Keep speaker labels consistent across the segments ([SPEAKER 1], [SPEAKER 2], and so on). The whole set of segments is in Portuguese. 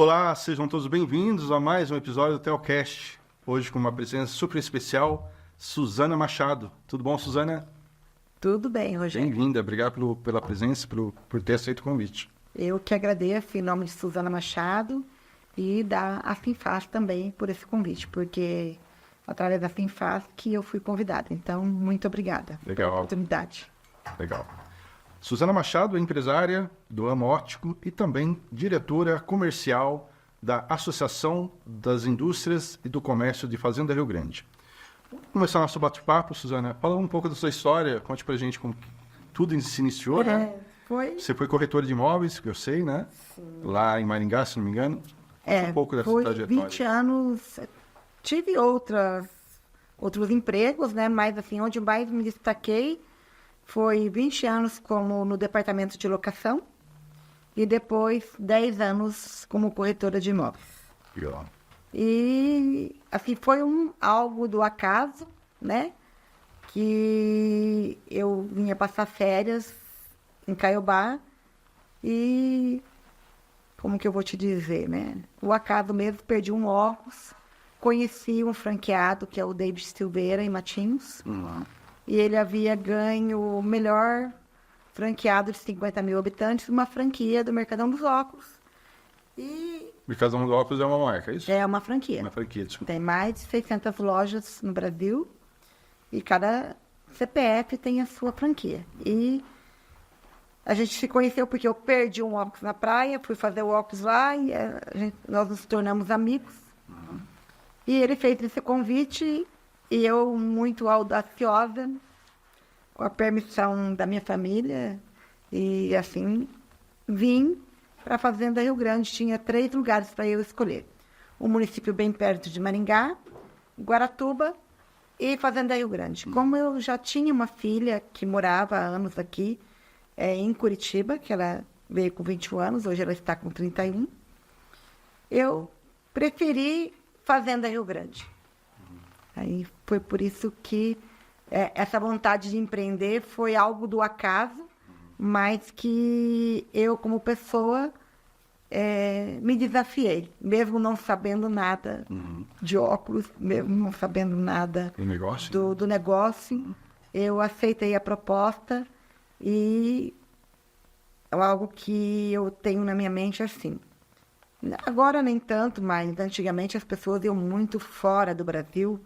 [SPEAKER 1] Olá, sejam todos bem-vindos a mais um episódio do Telcast. Hoje com uma presença super especial, Suzana Machado. Tudo bom, Suzana?
[SPEAKER 2] Tudo bem, Rogério.
[SPEAKER 1] Bem-vinda, obrigado pela presença, por ter aceito o convite.
[SPEAKER 2] Eu que agradeço em nome de Suzana Machado e da Afinfaz também por esse convite, porque através da Afinfaz que eu fui convidada. Então, muito obrigada
[SPEAKER 1] Legal.
[SPEAKER 2] pela oportunidade.
[SPEAKER 1] Legal. Suzana Machado é empresária do Amo Óptico e também diretora comercial da Associação das Indústrias e do Comércio de Fazenda Rio Grande. Vamos começar nosso bate-papo, Suzana. Fala um pouco da sua história, conte pra gente como tudo se iniciou, né? Você foi corretora de imóveis, que eu sei, né? Sim. Lá em Maringá, se não me engano. Um pouco dessa trajetória.
[SPEAKER 2] 20 anos, tive outros empregos, né? Mas assim, onde mais me destaquei foi 20 anos como no departamento de locação e depois 10 anos como corretora de imóveis.
[SPEAKER 1] Legal.
[SPEAKER 2] E assim, foi algo do acaso, né? Que eu vinha passar férias em Caiobá e, como que eu vou te dizer, né? O acaso mesmo, perdi um óculos, conheci um franqueado, que é o David Silveira, em Matinhos, e ele havia ganho o melhor franqueado de 50 mil habitantes, uma franquia do Mercadão dos Óculos. E
[SPEAKER 1] Mercadão dos Óculos é uma marca, é isso?
[SPEAKER 2] é uma franquia.
[SPEAKER 1] Uma franquia, desculpa.
[SPEAKER 2] Tem mais de 600 lojas no Brasil e cada CPF tem a sua franquia. E a gente se conheceu porque eu perdi um óculos na praia, fui fazer o óculos lá e nós nos tornamos amigos. E ele fez esse convite e eu, muito audaciosa, com a permissão da minha família, e assim, vim para a Fazenda Rio Grande. Tinha 3 lugares para eu escolher. Um município bem perto de Maringá, Guaratuba e Fazenda Rio Grande. Como eu já tinha uma filha que morava há anos aqui, em Curitiba, que ela veio com 21 anos, hoje ela está com 31, eu preferi Fazenda Rio Grande. Aí foi por isso que essa vontade de empreender foi algo do acaso, mas que eu, como pessoa, me desafiei, mesmo não sabendo nada de óculos, mesmo não sabendo nada do negócio. Eu aceitei a proposta e é algo que eu tenho na minha mente assim. Agora nem tanto, mas antigamente as pessoas iam muito fora do Brasil.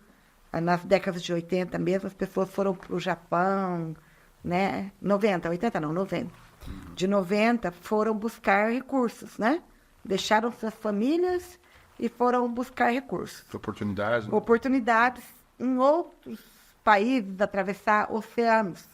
[SPEAKER 2] Nas décadas de 80 mesmo, as pessoas foram para o Japão, né? 90, 80 não, 90. De 90 foram buscar recursos, né? Deixaram suas famílias e foram buscar recursos.
[SPEAKER 1] Oportunidades. Né?
[SPEAKER 2] Oportunidades em outros países, atravessar oceanos.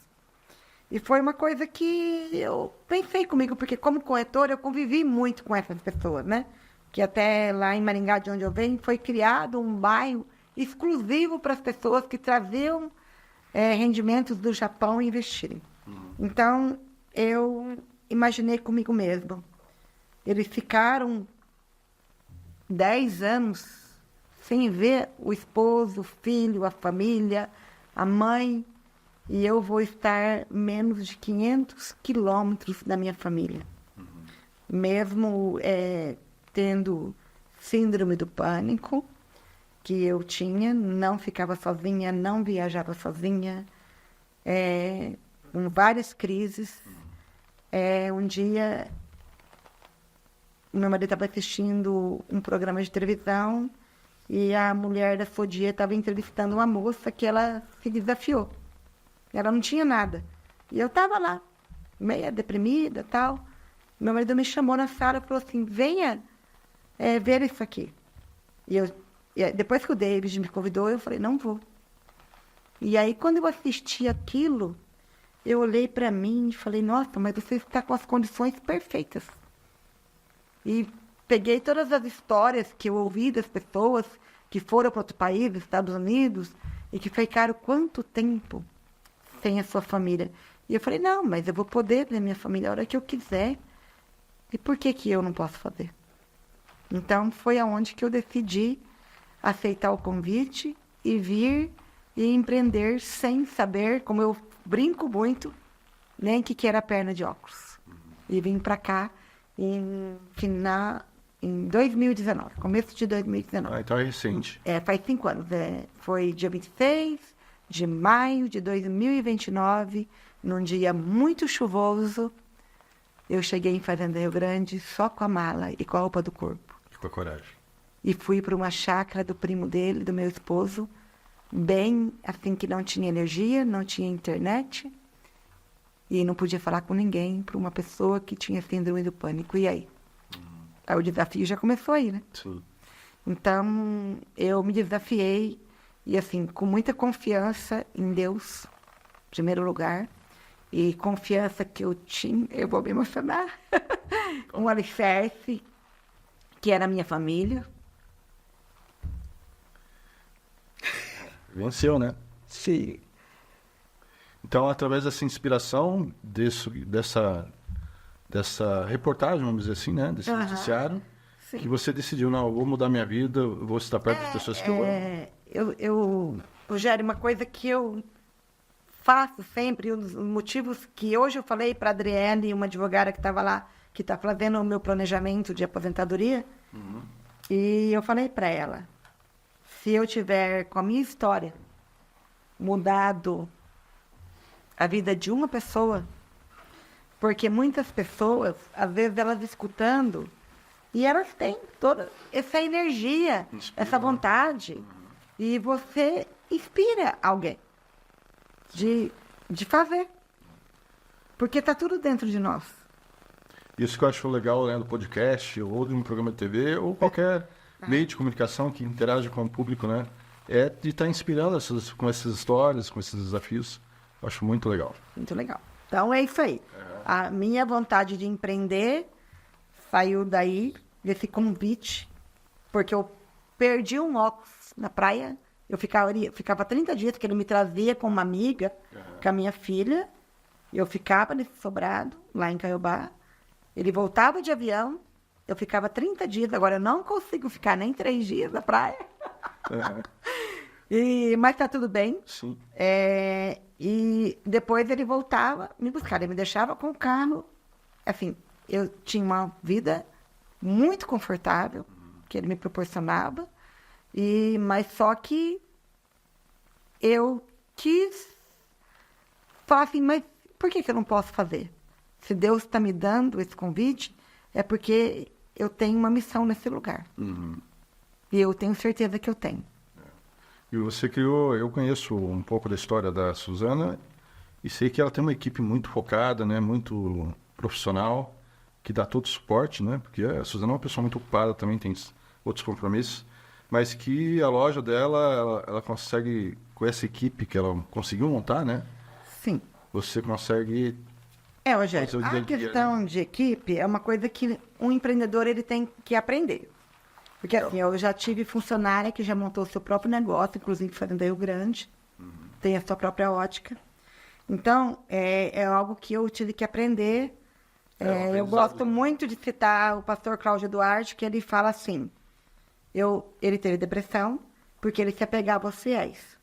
[SPEAKER 2] E foi uma coisa que eu pensei comigo, porque como corretora eu convivi muito com essas pessoas, né? Que até lá em Maringá, de onde eu venho, foi criado um bairro exclusivo para as pessoas que traziam rendimentos do Japão e investirem. Então, eu imaginei comigo mesma. Eles ficaram 10 anos sem ver o esposo, o filho, a família, a mãe, e eu vou estar menos de 500 quilômetros da minha família. Mesmo tendo síndrome do pânico, que eu tinha, não ficava sozinha, não viajava sozinha, com várias crises. Um dia, meu marido estava assistindo um programa de televisão e a mulher da Fodia estava entrevistando uma moça que ela se desafiou. Ela não tinha nada. E eu estava lá, meia deprimida e tal. Meu marido me chamou na sala e falou assim, venha ver isso aqui. E depois que o David me convidou, eu falei, não vou. E aí, quando eu assisti aquilo, eu olhei para mim e falei, nossa, mas você está com as condições perfeitas. E peguei todas as histórias que eu ouvi das pessoas que foram para outro país, Estados Unidos, e que ficaram quanto tempo sem a sua família. E eu falei, não, mas eu vou poder ver minha família a hora que eu quiser. E por que eu não posso fazer? Então, foi aonde que eu decidi aceitar o convite e vir e empreender sem saber, como eu brinco muito, nem que era perna de óculos. E vim para cá em em 2019, começo de 2019.
[SPEAKER 1] Então é recente.
[SPEAKER 2] Faz 5 anos. Foi dia 26 de maio de 2029, num dia muito chuvoso. Eu cheguei em Fazenda Rio Grande só com a mala e com a roupa do corpo.
[SPEAKER 1] E com a coragem.
[SPEAKER 2] E fui para uma chácara do primo dele, do meu esposo, bem assim que não tinha energia, não tinha internet e não podia falar com ninguém, para uma pessoa que tinha síndrome do pânico. E aí? Aí o desafio já começou aí, né?
[SPEAKER 1] Sim.
[SPEAKER 2] Então, eu me desafiei e, assim, com muita confiança em Deus, em primeiro lugar, e confiança que eu tinha, eu vou me emocionar, um alicerce, que era a minha família.
[SPEAKER 1] Venceu, né?
[SPEAKER 2] Sim.
[SPEAKER 1] Então, através dessa inspiração, dessa reportagem, vamos dizer assim, né? Desse noticiário,
[SPEAKER 2] Sim.
[SPEAKER 1] que você decidiu, não, eu vou mudar minha vida, eu vou estar perto das pessoas que eu amo.
[SPEAKER 2] Rogério, uma coisa que eu faço sempre, um dos motivos que hoje eu falei para a Adriele, uma advogada que estava lá, que está fazendo o meu planejamento de aposentadoria, e eu falei para ela, se eu tiver com a minha história mudado a vida de uma pessoa, porque muitas pessoas, às vezes elas escutando, e elas têm toda essa energia, essa vontade, e você inspira alguém de fazer, porque está tudo dentro de nós.
[SPEAKER 1] Isso que eu acho legal, né, do podcast, ou de um programa de TV, ou qualquer meio de comunicação que interage com o público, né? É de estar inspirando com essas histórias, com esses desafios. Eu acho muito legal.
[SPEAKER 2] Muito legal. Então é isso aí. A minha vontade de empreender saiu daí, desse convite, porque eu perdi um óculos na praia. Eu ficava 30 dias, que ele me trazia com uma amiga, com a minha filha. Eu ficava nesse sobrado, lá em Caiobá. Ele voltava de avião, eu ficava 30 dias. Agora eu não consigo ficar nem 3 dias na praia. Mas tá tudo bem.
[SPEAKER 1] Sim.
[SPEAKER 2] E depois ele voltava me buscar. Ele me deixava com o carro. Assim, eu tinha uma vida muito confortável, que ele me proporcionava. Mas só que eu quis falar assim, mas por que eu não posso fazer? Se Deus está me dando esse convite, é porque eu tenho uma missão nesse lugar. E eu tenho certeza que eu tenho.
[SPEAKER 1] E você criou, eu conheço um pouco da história da Suzana e sei que ela tem uma equipe muito focada, né, muito profissional, que dá todo o suporte, né, porque a Suzana é uma pessoa muito ocupada, também tem outros compromissos, mas que a loja dela, ela consegue, com essa equipe que ela conseguiu montar, né,
[SPEAKER 2] Sim.
[SPEAKER 1] você consegue...
[SPEAKER 2] Rogério, a questão de equipe é uma coisa que um empreendedor ele tem que aprender. Porque assim, eu já tive funcionária que já montou seu próprio negócio, inclusive Fazenda Rio Grande, tem a sua própria ótica. Então, é algo que eu tive que aprender. Eu gosto muito de citar o pastor Cláudio Duarte, que ele fala assim, ele teve depressão porque ele se apegava aos fiéis.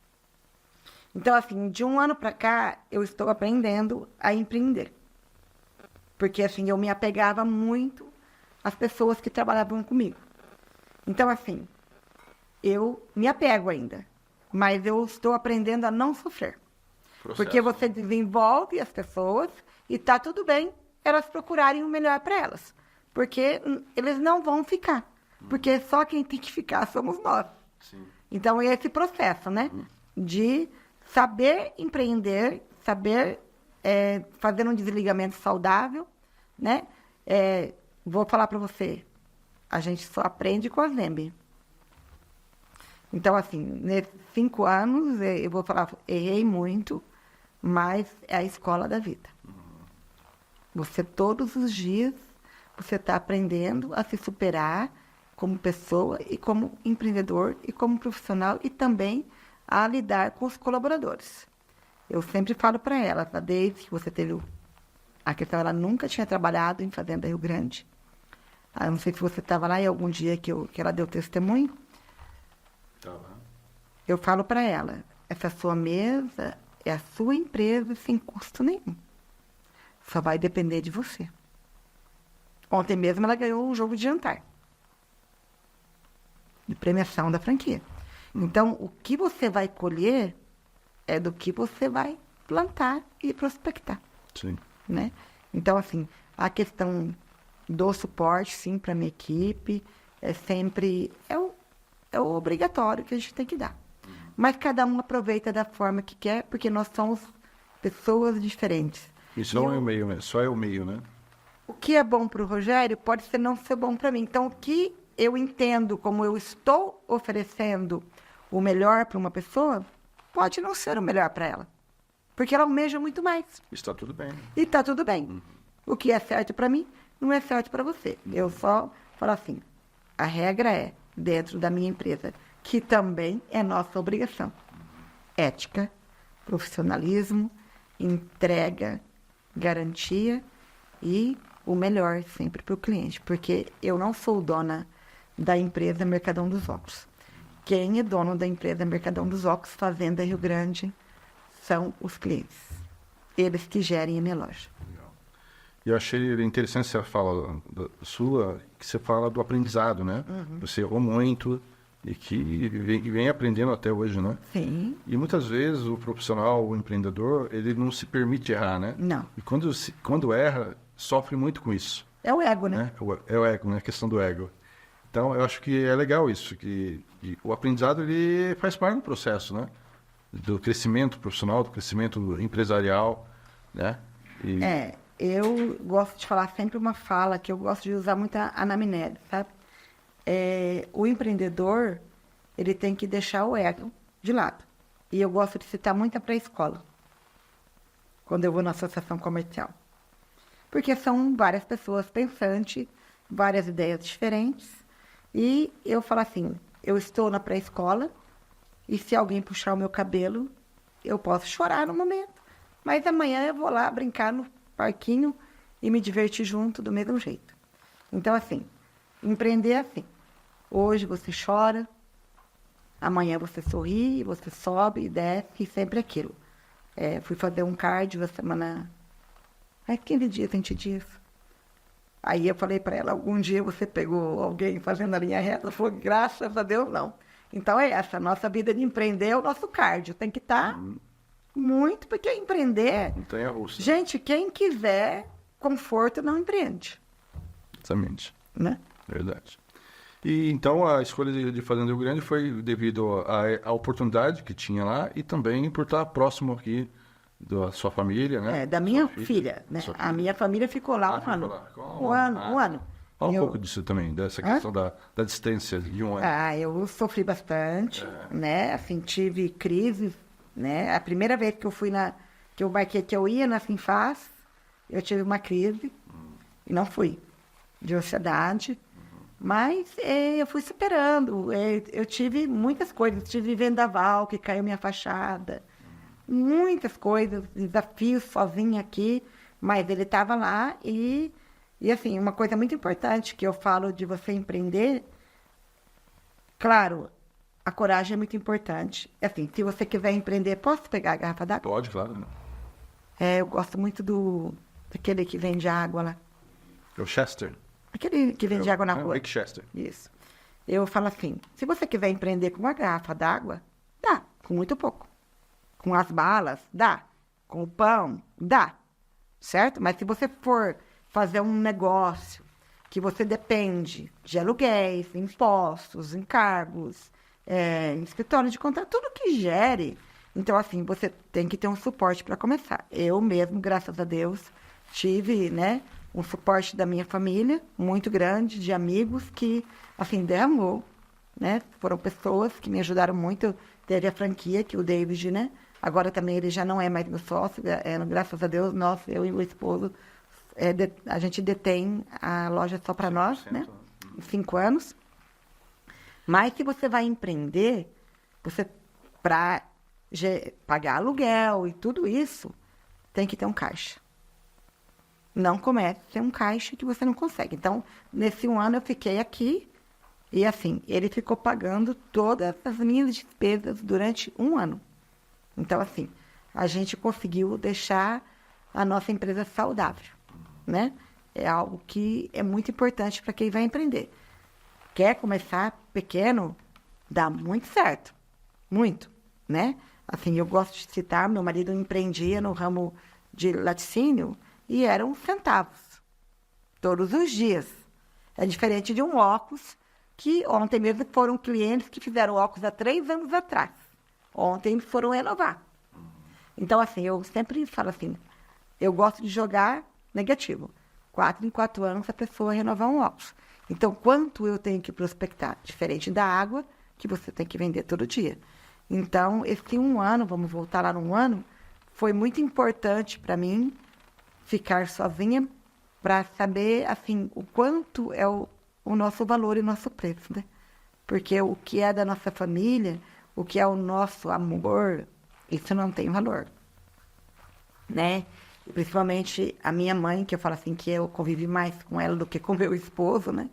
[SPEAKER 2] Então, assim, de um ano para cá, eu estou aprendendo a empreender. Porque, assim, eu me apegava muito às pessoas que trabalhavam comigo. Então, assim, eu me apego ainda, mas eu estou aprendendo a não sofrer. Porque você desenvolve as pessoas e tá tudo bem elas procurarem o melhor para elas. Porque eles não vão ficar. Porque só quem tem que ficar somos nós.
[SPEAKER 1] Sim.
[SPEAKER 2] Então, é esse processo, né? De saber empreender, saber fazer um desligamento saudável, né? Vou falar para você, a gente só aprende com a Zembe. Então, assim, nesses 5 anos, eu vou falar, errei muito, mas é a escola da vida. Você, todos os dias, você está aprendendo a se superar como pessoa e como empreendedor e como profissional e também a lidar com os colaboradores. Eu sempre falo para ela, desde que você teve a questão, ela nunca tinha trabalhado em Fazenda Rio Grande. Eu não sei se você estava lá em algum dia que ela deu testemunho. Eu falo para ela, essa sua mesa é a sua empresa sem custo nenhum. Só vai depender de você. Ontem mesmo ela ganhou um jogo de jantar. de premiação da franquia. Então, o que você vai colher é do que você vai plantar e prospectar,
[SPEAKER 1] Sim.
[SPEAKER 2] né? Então, assim, a questão do suporte, sim, para a minha equipe, é sempre... É o obrigatório que a gente tem que dar. Mas cada um aproveita da forma que quer, porque nós somos pessoas diferentes.
[SPEAKER 1] Isso não é o meio, né? Só é o meio, né?
[SPEAKER 2] O que é bom para o Rogério pode não ser bom para mim. Então, o que eu entendo como eu estou oferecendo o melhor para uma pessoa, pode não ser o melhor para ela. Porque ela almeja muito mais.
[SPEAKER 1] Está tudo bem.
[SPEAKER 2] E está tudo bem. O que é certo para mim, não é certo para você. Eu só falo assim, a regra é, dentro da minha empresa, que também é nossa obrigação. Ética, profissionalismo, entrega, garantia e o melhor sempre para o cliente. Porque eu não sou dona da empresa Mercadão dos Óculos. Quem é dono da empresa Mercadão dos Óculos, Fazenda Rio Grande, são os clientes. Eles que gerem a minha loja.
[SPEAKER 1] E eu achei interessante você fala sua, que você fala do aprendizado, né? Você errou muito e que vem aprendendo até hoje, né?
[SPEAKER 2] Sim.
[SPEAKER 1] E muitas vezes o profissional, o empreendedor, ele não se permite errar, né?
[SPEAKER 2] Não.
[SPEAKER 1] E quando erra, sofre muito com isso.
[SPEAKER 2] É o ego, né?
[SPEAKER 1] Né? É o ego, né? A questão do ego. Então, eu acho que é legal isso, que o aprendizado ele faz parte do processo, né? Do crescimento profissional, do crescimento empresarial, né? E,
[SPEAKER 2] Eu gosto de falar sempre uma fala que eu gosto de usar muito a anamnese, sabe? O empreendedor, ele tem que deixar o ego de lado. E eu gosto de citar muito a pré-escola, quando eu vou na associação comercial. Porque são várias pessoas pensantes, várias ideias diferentes. E eu falo assim, eu estou na pré-escola e se alguém puxar o meu cabelo, eu posso chorar no momento. Mas amanhã eu vou lá brincar no parquinho e me divertir junto do mesmo jeito. Então, assim, empreender é assim. Hoje você chora, amanhã você sorri, você sobe e desce, e sempre aquilo. Fui fazer um cardio a semana... 15 dias, 20 dias. Aí eu falei para ela, algum dia você pegou alguém fazendo a linha reta? Ela falou, graças a Deus, não. Então é essa, a nossa vida de empreender é o nosso cardio. Tem que estar muito, porque empreender...
[SPEAKER 1] montanha-russa.
[SPEAKER 2] Gente, quem quiser conforto não empreende.
[SPEAKER 1] Exatamente.
[SPEAKER 2] Né?
[SPEAKER 1] Verdade. E então a escolha de Fazenda Rio Grande foi devido à oportunidade que tinha lá e também por estar próximo aqui da sua família, né?
[SPEAKER 2] Da minha filha, né? A minha família ficou lá um ano. Um ano.
[SPEAKER 1] Fala um pouco disso também, dessa questão da distância de um ano.
[SPEAKER 2] Eu sofri bastante, né? Assim, tive crises, né? A primeira vez que eu fui que eu marquei que eu ia na Finfaz, eu tive uma crise e não fui, de ansiedade. Mas eu fui superando. Eu tive muitas coisas. Tive vendaval, que caiu minha fachada. Muitas coisas, desafios sozinha aqui. Mas ele estava lá e, assim, uma coisa muito importante que eu falo de você empreender, claro, a coragem é muito importante. Assim, se você quiser empreender, posso pegar a garrafa d'água?
[SPEAKER 1] Pode, claro.
[SPEAKER 2] Eu gosto muito daquele que vende água lá.
[SPEAKER 1] É o Chester.
[SPEAKER 2] Aquele que vende água na rua.
[SPEAKER 1] Rick Chester.
[SPEAKER 2] Isso. Eu falo assim, se você quiser empreender com uma garrafa d'água, dá, com muito pouco. Com as balas, dá. Com o pão, dá. Certo? Mas se você for fazer um negócio que você depende de aluguéis, impostos, encargos, escritório de conta, tudo que gere. Então, assim, você tem que ter um suporte para começar. Eu mesmo, graças a Deus, tive, né, um suporte da minha família muito grande, de amigos que, assim, derramou, né? Foram pessoas que me ajudaram muito. Teve a franquia, que o David, né? Agora também ele já não é mais meu sócio, graças a Deus, eu e o esposo, a gente detém a loja só para nós, né? 5 anos. Mas se você vai empreender, você, para pagar aluguel e tudo isso, tem que ter um caixa. Não comece a ter um caixa que você não consegue. Então, nesse 1 ano eu fiquei aqui e, assim, ele ficou pagando todas as minhas despesas durante 1 ano. Então, assim, a gente conseguiu deixar a nossa empresa saudável, né? É algo que é muito importante para quem vai empreender. Quer começar, pequeno, dá muito certo. Muito, né? Assim, eu gosto de citar, meu marido empreendia no ramo de laticínio e eram centavos. Todos os dias. É diferente de um óculos, que ontem mesmo foram clientes que fizeram óculos há 3 anos atrás. Ontem eles foram renovar. Então, assim, eu sempre falo assim, eu gosto de jogar negativo. 4 em 4 anos a pessoa renovar um óculos. Então, quanto eu tenho que prospectar? Diferente da água, que você tem que vender todo dia. Então, esse 1 ano, vamos voltar lá no ano, foi muito importante para mim ficar sozinha para saber, assim, o quanto é o nosso valor e o nosso preço, né? Porque o que é da nossa família, o que é o nosso amor, isso não tem valor, né? E principalmente a minha mãe, que eu falo assim, que eu convivi mais com ela do que com meu esposo, né?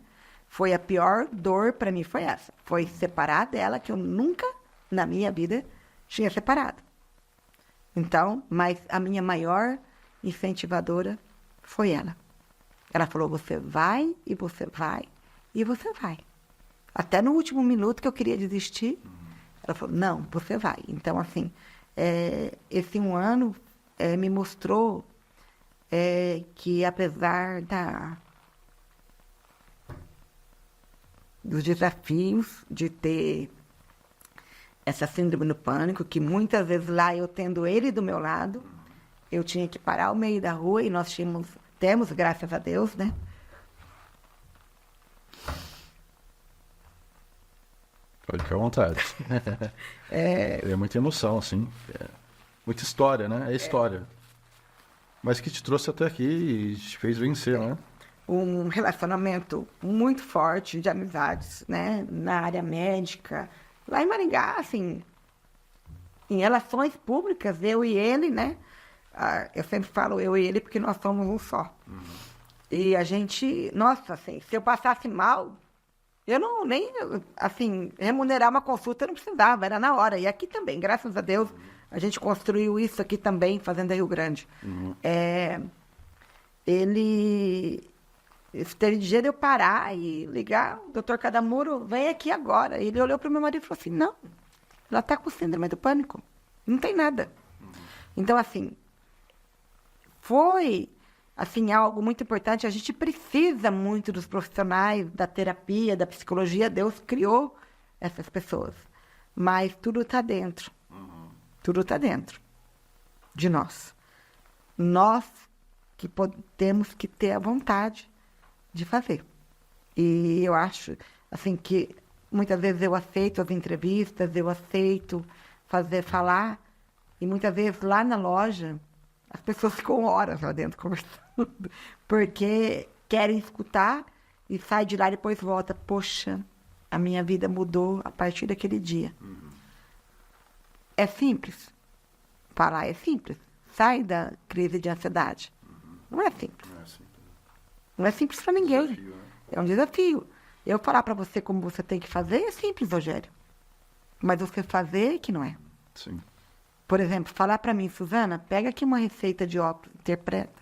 [SPEAKER 2] Foi a pior dor para mim, foi essa. Foi separar dela, que eu nunca, na minha vida, tinha separado. Então, mas a minha maior incentivadora foi ela. Ela falou, você vai, e você vai, e você vai. Até no último minuto que eu queria desistir, ela falou, não, você vai. Então, assim, esse 1 ano me mostrou que, apesar dos desafios de ter essa síndrome do pânico, que muitas vezes lá eu tendo ele do meu lado, eu tinha que parar ao meio da rua e nós temos, graças a Deus, né?
[SPEAKER 1] Pode ficar à vontade. É muita emoção, assim. Muita história, né? É história. Mas que te trouxe até aqui e te fez vencer, né?
[SPEAKER 2] Um relacionamento muito forte de amizades, né? Na área médica. Lá em Maringá, assim, em relações públicas, eu e ele, né? Eu sempre falo eu e ele porque nós somos um só. E a gente, nossa, assim, se eu passasse mal, eu não nem, assim, remunerar uma consulta eu não precisava, era na hora. E aqui também, graças a Deus, a gente construiu isso aqui também, Fazenda Rio Grande. Ele teve dia de eu parar e ligar, o doutor Cadamuro, vem aqui agora. Ele olhou para o meu marido e falou assim, não, ela está com síndrome do pânico, não tem nada. Então, assim, foi assim, algo muito importante. A gente precisa muito dos profissionais da terapia, da psicologia. Deus criou essas pessoas. Mas tudo está dentro. Tudo está dentro de nós. Nós que temos que ter a vontade de fazer. E eu acho, assim, que muitas vezes eu aceito as entrevistas, eu aceito falar, e muitas vezes lá na loja as pessoas ficam horas lá dentro conversando, porque querem escutar e sai de lá e depois volta. Poxa, a minha vida mudou a partir daquele dia. É simples. Falar é simples. Sai da crise de ansiedade. Não é simples. Não é simples para ninguém.
[SPEAKER 1] Desafio, né?
[SPEAKER 2] É um desafio. Eu falar para você como você tem que fazer é simples, Rogério. Mas você fazer que não é.
[SPEAKER 1] Sim.
[SPEAKER 2] Por exemplo, falar para mim, Suzana, pega aqui uma receita de óculos, interpreta.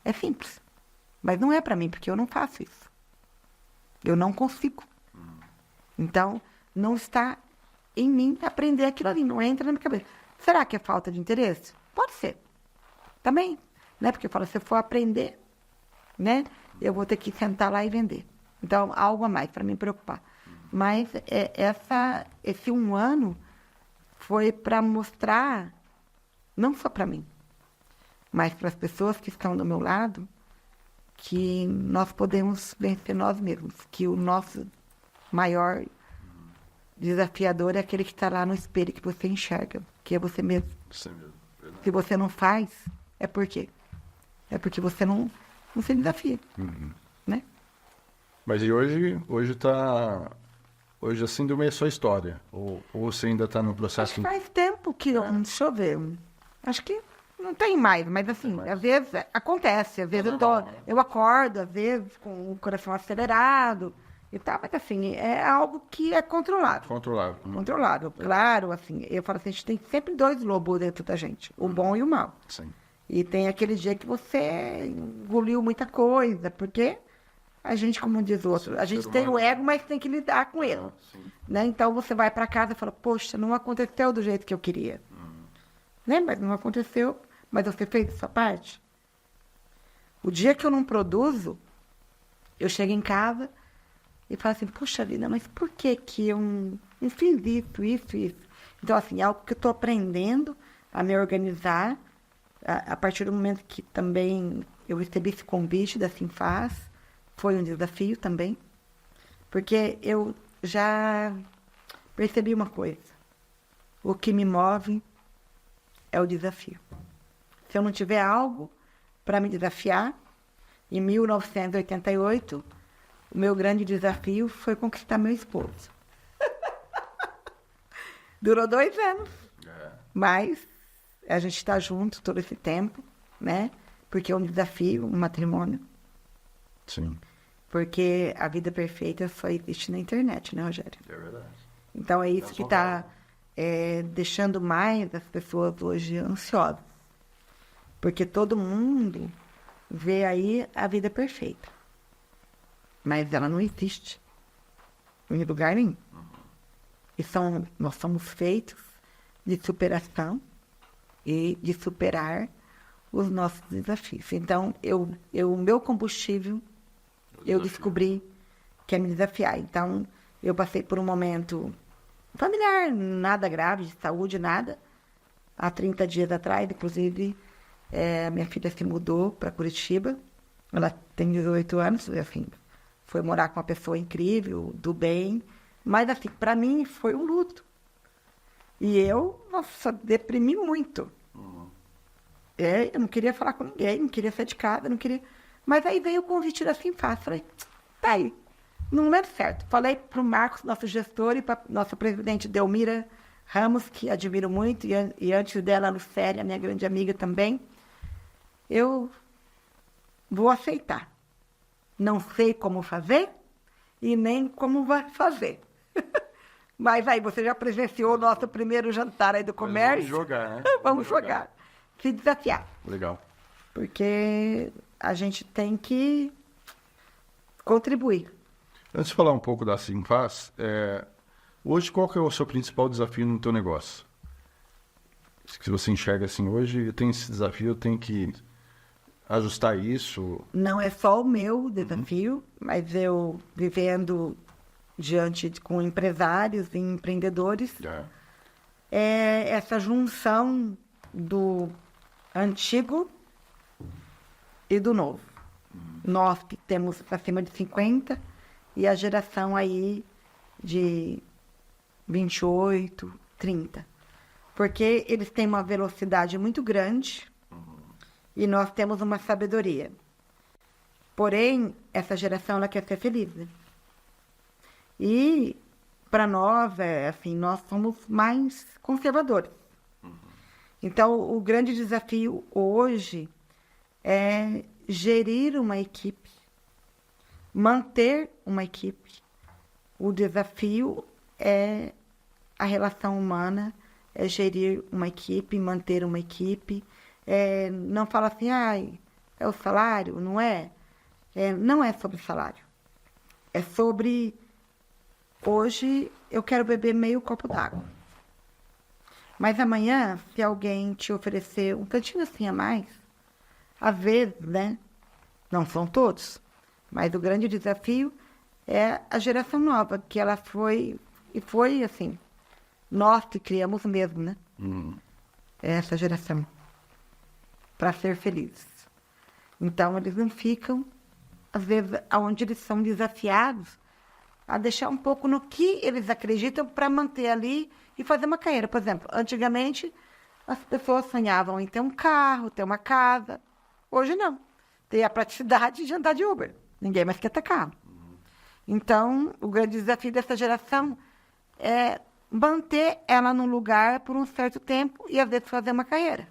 [SPEAKER 2] É simples. Mas não é para mim, porque eu não faço isso. Eu não consigo. Então, não está em mim aprender aquilo ali, não entra na minha cabeça. Será que é falta de interesse? Pode ser. Também. Né? Porque eu falo, se eu for aprender, né, eu vou ter que sentar lá e vender. Então, algo a mais para me preocupar. Mas esse 1 ano foi para mostrar, não só para mim, mas para as pessoas que estão do meu lado, que nós podemos vencer nós mesmos, que o nosso maior desafiador é aquele que está lá no espelho que você enxerga, que é você mesmo.
[SPEAKER 1] Sim, verdade.
[SPEAKER 2] Se você não faz, é por quê? É porque você não se desafia, né?
[SPEAKER 1] Mas e hoje tá... Hoje a síndrome é só história? Ou você ainda está no
[SPEAKER 2] Acho
[SPEAKER 1] processo...
[SPEAKER 2] que faz tempo que eu... Deixa eu ver. Acho que não tem mais, mas assim, às vezes acontece. Às vezes eu acordo, às vezes, com o coração acelerado e tal. Mas assim, é algo que é controlado.
[SPEAKER 1] Controlável.
[SPEAKER 2] Controlado. Claro, assim, eu falo assim, a gente tem sempre 2 lobos dentro da gente. O bom e o mal.
[SPEAKER 1] Sim.
[SPEAKER 2] E tem aquele dia que você engoliu muita coisa, porque a gente, como diz o outro,
[SPEAKER 1] Sim,
[SPEAKER 2] a gente
[SPEAKER 1] ser
[SPEAKER 2] tem o
[SPEAKER 1] humano.
[SPEAKER 2] ego, mas tem que lidar com ele.
[SPEAKER 1] Sim.
[SPEAKER 2] Né? Então você vai para casa e fala, poxa, não aconteceu do jeito que eu queria. Né? Mas não aconteceu, mas você fez a sua parte. O dia que eu não produzo, eu chego em casa e falo assim, poxa vida, mas por que que eu não fiz isso? Então, assim, é algo que eu estou aprendendo a me organizar a partir do momento que também eu recebi esse convite da Simfaz, foi um desafio também, porque eu já percebi uma coisa, o que me move é o desafio. Se eu não tiver algo para me desafiar, em 1988, o meu grande desafio foi conquistar meu esposo. Durou 2 anos, mas a gente está junto todo esse tempo, né? Porque é um desafio, um matrimônio.
[SPEAKER 1] Sim.
[SPEAKER 2] Porque a vida perfeita só existe na internet, né, Rogério?
[SPEAKER 1] É verdade.
[SPEAKER 2] Então é isso que está deixando mais as pessoas hoje ansiosas. Porque todo mundo vê aí a vida perfeita. Mas ela não existe em lugar nenhum. E nós somos feitos de superação e de superar os nossos desafios. Então, o meu combustível, eu descobri que é me desafiar. Então, eu passei por um momento familiar, nada grave, de saúde, nada. Há 30 dias atrás, inclusive, minha filha se mudou para Curitiba. Ela tem 18 anos, assim, foi morar com uma pessoa incrível, do bem. Mas, assim, para mim, foi um luto. E eu, nossa, deprimi muito. Eu não queria falar com ninguém, não queria sair de casa, não queria... Mas aí veio o convite da Simfaz. Falei, tá aí, não é certo. Falei para o Marcos, nosso gestor, e para nossa presidente Delmira Ramos, que admiro muito, e antes dela, a Lucélia, minha grande amiga também. Eu vou aceitar. Não sei como fazer e nem como vai fazer. Mas aí, você já presenciou o nosso primeiro jantar aí do comércio.
[SPEAKER 1] Vamos jogar, né?
[SPEAKER 2] Vamos jogar. Se desafiar.
[SPEAKER 1] Legal.
[SPEAKER 2] Porque a gente tem que contribuir.
[SPEAKER 1] Antes de falar um pouco da Simfaz, hoje qual que é o seu principal desafio no teu negócio? Se você enxerga assim, hoje eu tenho esse desafio, eu tenho que ajustar isso.
[SPEAKER 2] Não é só o meu desafio, mas eu vivendo com empresários e empreendedores, é essa junção do antigo e do novo. Nós que temos acima de 50 e a geração aí de 28, 30. Porque eles têm uma velocidade muito grande e nós temos uma sabedoria. Porém, essa geração ela quer ser feliz, né? E para nós, assim, nós somos mais conservadores. Então, o grande desafio hoje é gerir uma equipe, manter uma equipe. O desafio é a relação humana, é gerir uma equipe, manter uma equipe. Não fala assim, é o salário, não é? Não é sobre salário. É sobre, hoje eu quero beber meio copo d'água. Mas amanhã, se alguém te oferecer um tantinho assim a mais, às vezes, né? Não são todos, mas o grande desafio é a geração nova, que ela foi assim, nós que criamos mesmo, né? Essa geração, para ser felizes. Então, eles não ficam, às vezes, onde eles são desafiados, a deixar um pouco no que eles acreditam para manter ali e fazer uma carreira. Por exemplo, antigamente, as pessoas sonhavam em ter um carro, ter uma casa. Hoje não. Tem a praticidade de andar de Uber. Ninguém mais quer ter carro. Então, o grande desafio dessa geração é manter ela no lugar por um certo tempo e, às vezes, fazer uma carreira.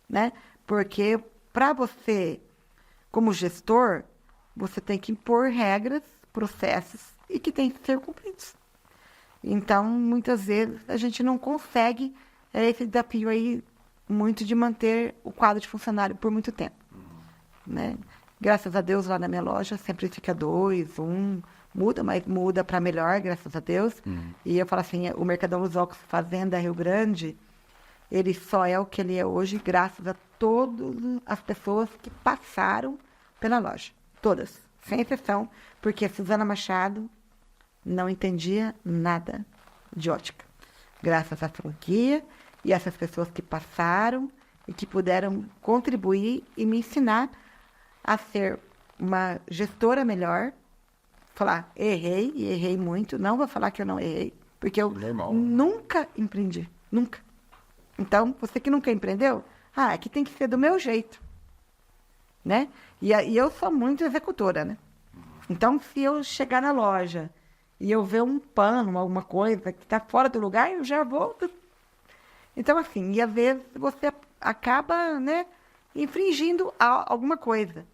[SPEAKER 2] Né? Porque, para você, como gestor, você tem que impor regras, processos e que têm que ser cumpridos. Então, muitas vezes, a gente não consegue esse desafio aí muito de manter o quadro de funcionário por muito tempo. Né? Graças a Deus, lá na minha loja, sempre fica 2, 1, muda, mas muda para melhor, graças a Deus. E eu falo assim, o Mercadão Lusópolis Fazenda Rio Grande, ele só é o que ele é hoje, graças a todas as pessoas que passaram pela loja. Todas, sem exceção, porque a Suzana Machado não entendia nada de ótica. Graças à franquia e essas pessoas que passaram e que puderam contribuir e me ensinar a ser uma gestora melhor. Falar, errei, e errei muito. Não vou falar que eu não errei, porque eu nunca empreendi. Nunca. Então, você que nunca empreendeu, aqui tem que ser do meu jeito. Né? E eu sou muito executora, né? Então, se eu chegar na loja e eu ver um pano, alguma coisa que está fora do lugar, eu já vou... Então, assim, e às vezes você acaba, né, infringindo alguma coisa.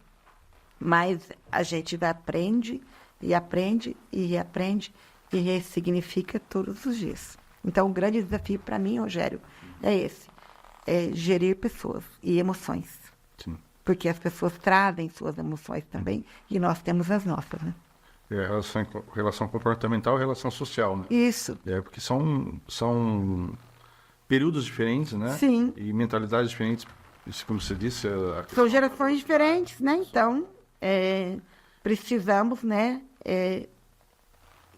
[SPEAKER 2] Mas a gente aprende, e aprende, e aprende, e ressignifica todos os dias. Então, o grande desafio para mim, Rogério, é esse. É gerir pessoas e emoções.
[SPEAKER 1] Sim.
[SPEAKER 2] Porque as pessoas trazem suas emoções também, e nós temos as nossas, né?
[SPEAKER 1] Relação comportamental e relação social, né?
[SPEAKER 2] Isso.
[SPEAKER 1] Porque são períodos diferentes, né?
[SPEAKER 2] Sim.
[SPEAKER 1] E mentalidades diferentes, isso, como você disse...
[SPEAKER 2] São gerações diferentes, né? Então, precisamos, né?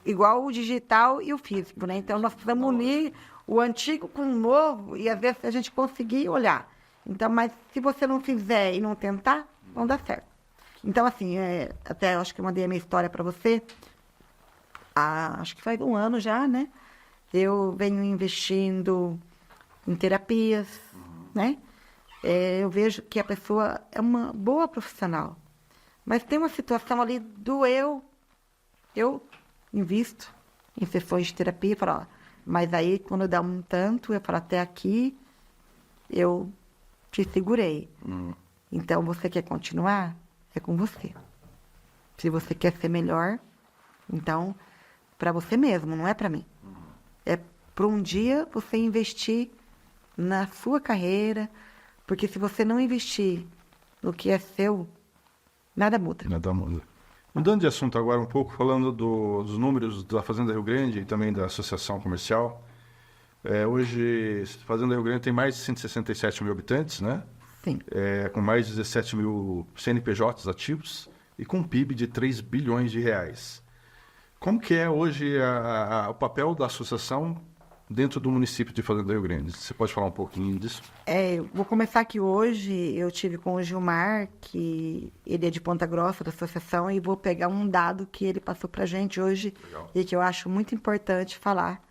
[SPEAKER 2] Igual o digital e o físico, né? Então, nós precisamos unir o antigo com o novo e, às vezes, a gente conseguir olhar. Então, mas se você não fizer e não tentar, não dá certo. Então, assim, até eu acho que eu mandei a minha história para você, acho que faz 1 ano já, né? Eu venho investindo em terapias, né? Eu vejo que a pessoa é uma boa profissional, mas tem uma situação ali do eu invisto em sessões de terapia e falo, mas aí quando dá um tanto, eu falo, até aqui eu te segurei. Então, você quer continuar? É com você. Se você quer ser melhor, então, para você mesmo, não é para mim. É para um dia você investir na sua carreira, porque se você não investir no que é seu, nada muda.
[SPEAKER 1] Nada muda. Mudando de assunto agora um pouco, falando dos números da Fazenda Rio Grande e também da Associação Comercial. Hoje, a Fazenda Rio Grande tem mais de 167 mil habitantes, né?
[SPEAKER 2] Sim.
[SPEAKER 1] Com mais de 17 mil CNPJs ativos e com um PIB de 3 bilhões de reais. Como que é hoje o papel da associação dentro do município de Fazenda Rio Grande? Você pode falar um pouquinho disso?
[SPEAKER 2] Eu vou começar que hoje eu tive com o Gilmar, que ele é de Ponta Grossa, da associação, e vou pegar um dado que ele passou para a gente hoje. Legal. E que eu acho muito importante falar,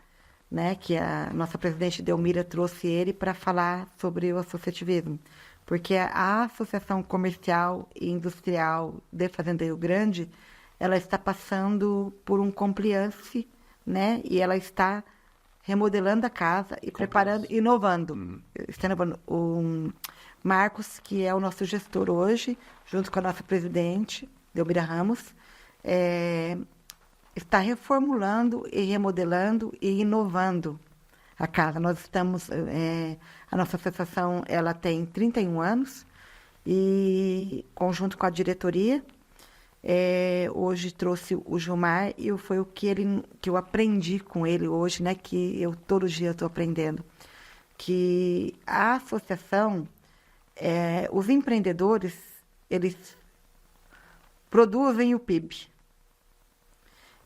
[SPEAKER 2] né? Que a nossa presidente Delmira trouxe ele para falar sobre o associativismo. Porque a Associação Comercial e Industrial de Fazenda Rio Grande, ela está passando por um compliance, né? E ela está remodelando a casa e preparando, inovando. Está inovando. O Marcos, que é o nosso gestor hoje, junto com a nossa presidente, Delmira Ramos, está reformulando e remodelando e inovando a casa. Nós estamos... a nossa associação, ela tem 31 anos e, conjunto com a diretoria, hoje trouxe o Gilmar e foi o que eu aprendi com ele hoje, né? Que eu todo dia estou aprendendo. Que a associação, os empreendedores, eles produzem o PIB.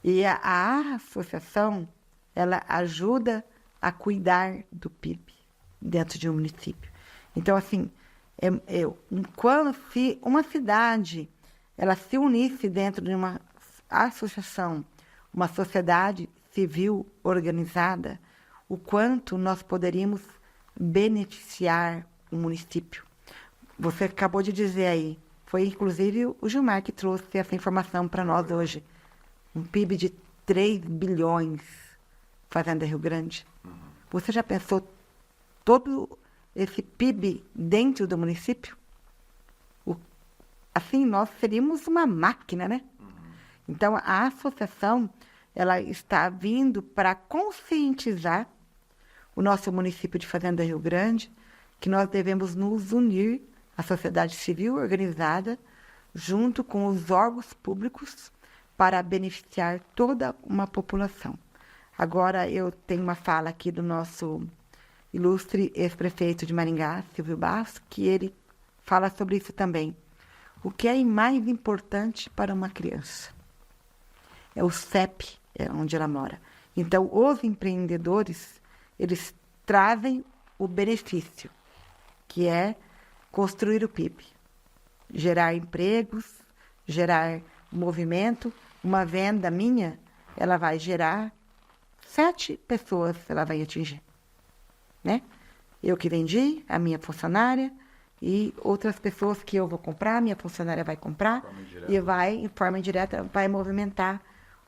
[SPEAKER 2] E a associação, ela ajuda a cuidar do PIB dentro de um município. Então, assim, quando se uma cidade ela se unisse dentro de uma associação, uma sociedade civil organizada, o quanto nós poderíamos beneficiar o município. Você acabou de dizer aí, foi inclusive o Gilmar que trouxe essa informação para nós hoje. Um PIB de 3 bilhões, Fazenda Rio Grande. Você já pensou todo esse PIB dentro do município? Assim, nós seríamos uma máquina, né? Então, a associação, ela está vindo para conscientizar o nosso município de Fazenda Rio Grande que nós devemos nos unir à sociedade civil organizada junto com os órgãos públicos, para beneficiar toda uma população. Agora, eu tenho uma fala aqui do nosso ilustre ex-prefeito de Maringá, Silvio Basso, que ele fala sobre isso também. O que é mais importante para uma criança? É o CEP, é onde ela mora. Então, os empreendedores, eles trazem o benefício, que é construir o PIB, gerar empregos, gerar movimento. Uma venda minha, ela vai gerar 7 pessoas, ela vai atingir, né? Eu que vendi, a minha funcionária, e outras pessoas que eu vou comprar, minha funcionária vai comprar, e vai, em forma indireta, vai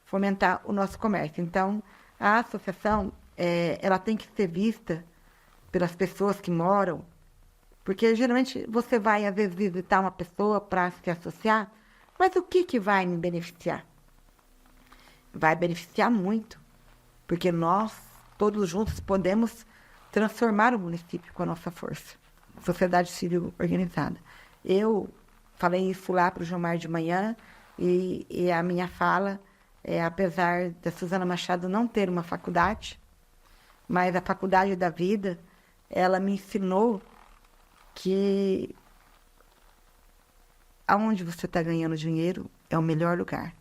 [SPEAKER 2] fomentar o nosso comércio. Então, a associação, ela tem que ser vista pelas pessoas que moram, porque geralmente você vai, às vezes, visitar uma pessoa para se associar, mas o que vai me beneficiar? Vai beneficiar muito, porque nós, todos juntos, podemos transformar o município com a nossa força. Sociedade civil organizada. Eu falei isso lá para o Gilmar de manhã, e a minha fala, apesar da Suzana Machado não ter uma faculdade, mas a faculdade da vida, ela me ensinou que aonde você está ganhando dinheiro é o melhor lugar.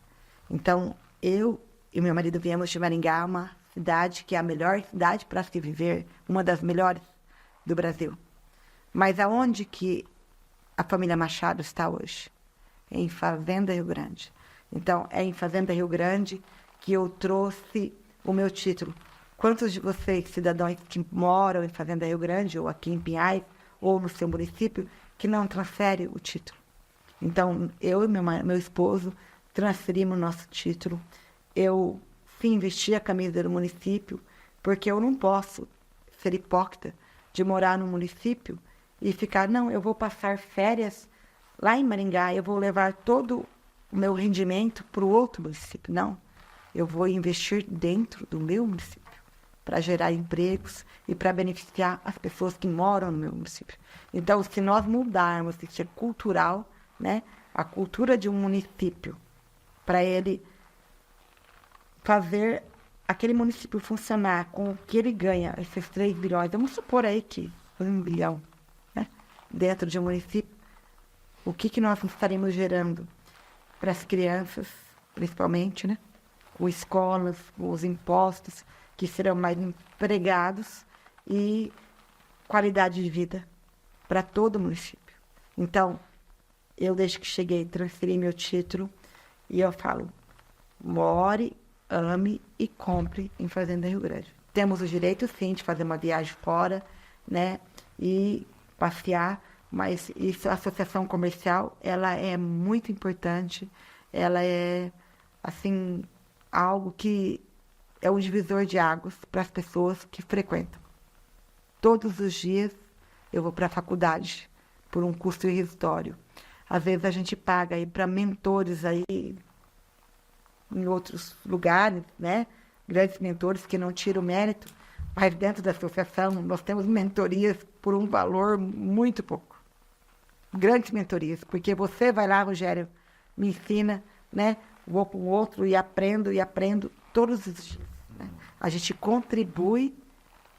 [SPEAKER 2] Então, eu e meu marido viemos de Maringá, uma cidade que é a melhor cidade para se viver, uma das melhores do Brasil. Mas aonde que a família Machado está hoje? Em Fazenda Rio Grande. Então, é em Fazenda Rio Grande que eu trouxe o meu título. Quantos de vocês, cidadãos que moram em Fazenda Rio Grande, ou aqui em Pinhais, ou no seu município, que não transfere o título? Então, eu e meu esposo transferimos o nosso título. Eu sim vesti a camisa do município, porque eu não posso ser hipócrita de morar no município e ficar, não, eu vou passar férias lá em Maringá, eu vou levar todo o meu rendimento para o outro município. Não, eu vou investir dentro do meu município para gerar empregos e para beneficiar as pessoas que moram no meu município. Então, se nós mudarmos isso cultural, né, a cultura de um município, para ele fazer aquele município funcionar com o que ele ganha, esses 3 bilhões, vamos supor aí que 1 bilhão, né, dentro de um município, o que nós estaremos gerando para as crianças, principalmente, né, com escolas, com os impostos, que serão mais empregados, e qualidade de vida para todo o município. Então, eu, desde que cheguei, transferi meu título e eu falo, more, ame e compre em Fazenda Rio Grande. Temos o direito, sim, de fazer uma viagem fora, né, e passear, mas isso, a associação comercial, ela é muito importante, ela é, assim, algo que é um divisor de águas para as pessoas que frequentam. Todos os dias eu vou para a faculdade por um custo irrisório. Às vezes a gente paga aí para mentores aí em outros lugares, né? Grandes mentores que não tiram o mérito, mas dentro da associação nós temos mentorias por um valor muito pouco. Grandes mentorias, porque você vai lá, Rogério, me ensina, né? Vou para o outro e aprendo todos os dias. Né? A gente contribui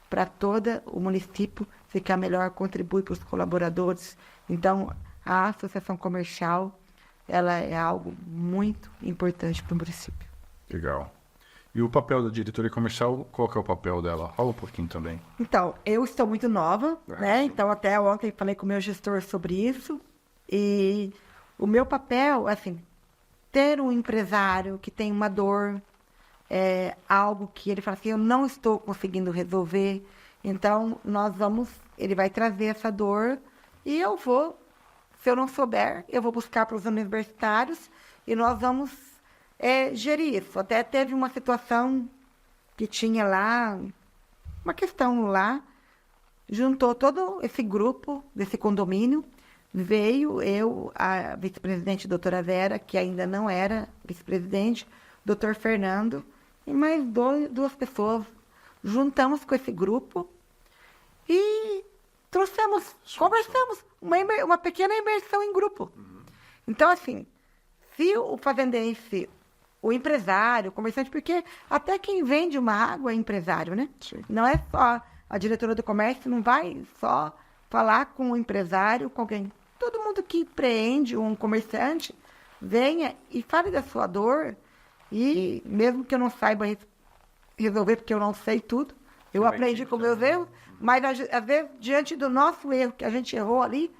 [SPEAKER 2] para todo o município ficar melhor, contribui para os colaboradores. Então, a associação comercial, ela é algo muito importante para o município.
[SPEAKER 1] Legal. E o papel da diretoria comercial, qual que é o papel dela? Fala um pouquinho também.
[SPEAKER 2] Então, eu estou muito nova, né? Então, até ontem falei com o meu gestor sobre isso. E o meu papel, assim, ter um empresário que tem uma dor, algo que ele fala assim, eu não estou conseguindo resolver, então ele vai trazer essa dor e eu vou, se eu não souber, eu vou buscar para os universitários e nós vamos gerir isso. Até teve uma situação que tinha lá, uma questão lá, juntou todo esse grupo desse condomínio, veio eu, a vice-presidente doutora Vera, que ainda não era vice-presidente, doutor Fernando, e mais duas pessoas. Juntamos com esse grupo e conversamos, uma pequena imersão em grupo. Então, assim, se o fazendense, o empresário, o comerciante, porque até quem vende uma água é empresário, né?
[SPEAKER 1] Sim.
[SPEAKER 2] Não é só a diretora do comércio, não vai só falar com o empresário, com alguém. Todo mundo que empreende, um comerciante, venha e fale da sua dor. E mesmo que eu não saiba resolver, porque eu não sei tudo, eu aprendi com meus erros, mas às vezes, diante do nosso erro, que a gente errou ali,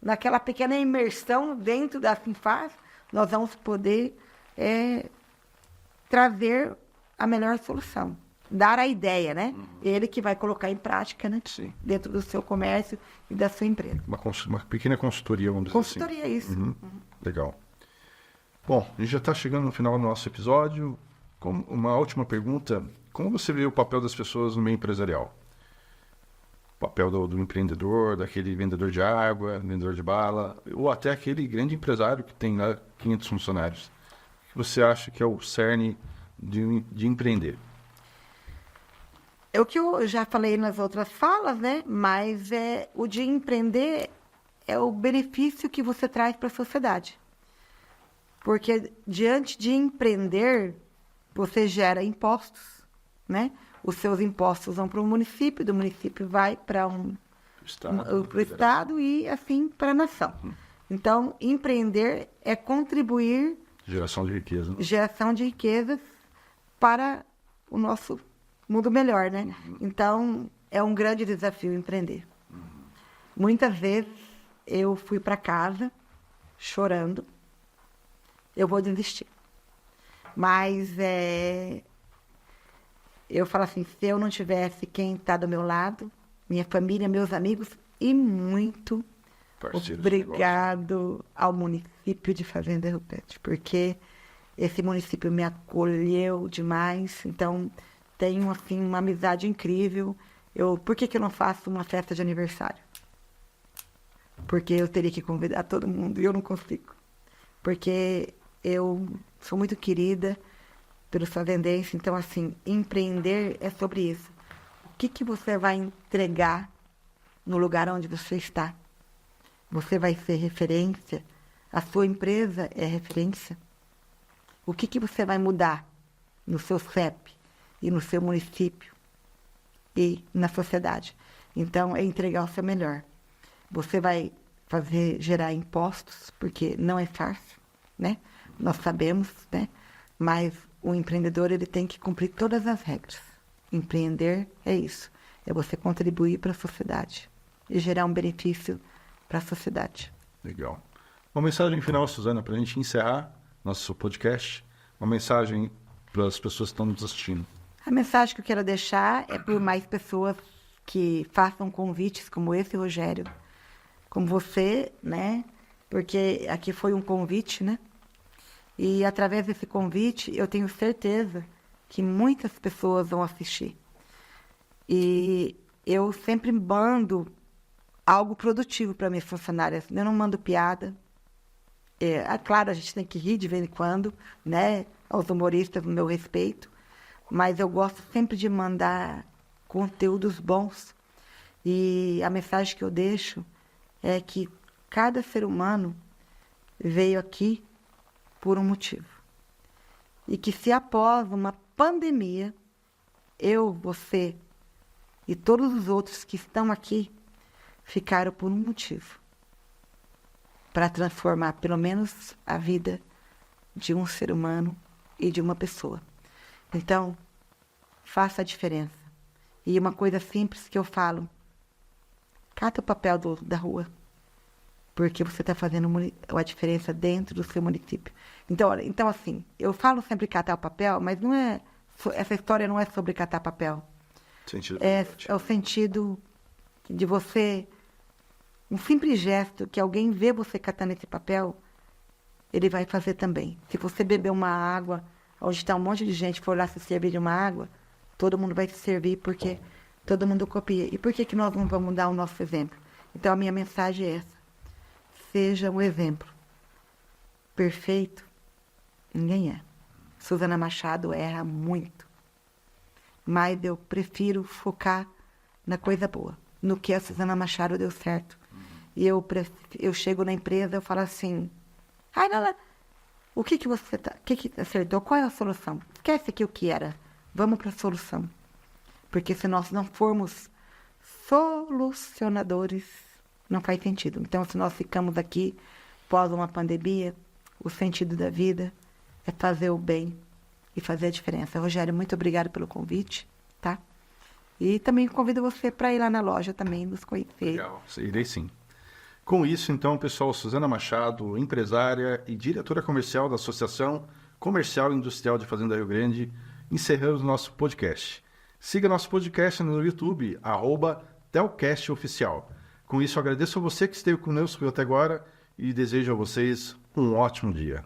[SPEAKER 2] naquela pequena imersão dentro da Finfaz, nós vamos poder trazer a melhor solução. Dar a ideia, né? Ele que vai colocar em prática, né?
[SPEAKER 1] Sim.
[SPEAKER 2] Dentro do seu comércio e da sua empresa.
[SPEAKER 1] Uma pequena consultoria, vamos dizer assim.
[SPEAKER 2] Consultoria, isso.
[SPEAKER 1] Legal. Bom, a gente já está chegando no final do nosso episódio. Uma última pergunta. Como você vê o papel das pessoas no meio empresarial? O papel do empreendedor, daquele vendedor de água, vendedor de bala, ou até aquele grande empresário que tem lá 500 funcionários. O que você acha que é o cerne de empreender?
[SPEAKER 2] É o que eu já falei nas outras falas, né? Mas o de empreender é o benefício que você traz para a sociedade. Porque diante de empreender, você gera impostos, né? Os seus impostos vão para o município, do município vai para o Estado e assim para a nação. Então, empreender é contribuir...
[SPEAKER 1] Geração de riqueza. Né?
[SPEAKER 2] Geração de riquezas para o nosso mundo melhor, né? Então, é um grande desafio empreender. Muitas vezes, eu fui para casa chorando. Eu vou desistir. Mas eu falo assim, se eu não tivesse quem está do meu lado, minha família, meus amigos, e muito obrigado ao município de Fazenda Rio Preto, porque esse município me acolheu demais, então tenho assim uma amizade incrível. Por que eu não faço uma festa de aniversário? Porque eu teria que convidar todo mundo e eu não consigo. Porque eu sou muito querida pelos fazendenses, então, assim, empreender é sobre isso. O que você vai entregar no lugar onde você está? Você vai ser referência? A sua empresa é referência? O que você vai mudar no seu CEP e no seu município e na sociedade? Então, é entregar o seu melhor. Você vai gerar impostos, porque não é fácil, né? Nós sabemos, né? Mas o empreendedor, ele tem que cumprir todas as regras. Empreender é isso. É você contribuir para a sociedade e gerar um benefício para a sociedade.
[SPEAKER 1] Legal. Uma mensagem final, Suzana, para a gente encerrar nosso podcast. Uma mensagem para as pessoas que estão nos assistindo.
[SPEAKER 2] A mensagem que eu quero deixar é por mais pessoas que façam convites como esse, Rogério, como você, né? Porque aqui foi um convite, né? E através desse convite, eu tenho certeza que muitas pessoas vão assistir. E eu sempre mando algo produtivo para minhas funcionárias. Eu não mando piada. Claro, a gente tem que rir de vez em quando, né? Aos humoristas, no meu respeito. Mas eu gosto sempre de mandar conteúdos bons. E a mensagem que eu deixo é que cada ser humano veio aqui por um motivo. E que se após uma pandemia, eu, você e todos os outros que estão aqui ficaram por um motivo. Para transformar pelo menos a vida de um ser humano e de uma pessoa. Então, faça a diferença. E uma coisa simples que eu falo, cata o papel da rua. Porque você está fazendo a diferença dentro do seu município. Então, assim, eu falo sempre catar o papel, mas não é, essa história não é sobre catar papel. É o sentido de você, um simples gesto que alguém vê você catando esse papel, ele vai fazer também. Se você beber uma água, onde está um monte de gente for lá se servir de uma água, todo mundo vai se servir porque todo mundo copia. E por que nós não vamos dar o nosso exemplo? Então, a minha mensagem é essa. Seja um exemplo. Perfeito? Ninguém é. Suzana Machado erra muito. Mas eu prefiro focar na coisa boa. No que a Suzana Machado deu certo. E eu chego na empresa, eu falo assim, Ai, não, o que você que acertou? Qual é a solução? Esquece aqui o que era. Vamos para a solução. Porque se nós não formos solucionadores, não faz sentido. Então, se nós ficamos aqui, pós uma pandemia, o sentido da vida é fazer o bem e fazer a diferença. Rogério, muito obrigada pelo convite, tá? E também convido você para ir lá na loja também, nos conhecer.
[SPEAKER 1] Legal, irei sim. Com isso, então, pessoal, Suzana Machado, empresária e diretora comercial da Associação Comercial e Industrial de Fazenda Rio Grande, encerramos nosso podcast. Siga nosso podcast no YouTube, @telcastoficial. Com isso, agradeço a você que esteve conosco até agora e desejo a vocês um ótimo dia.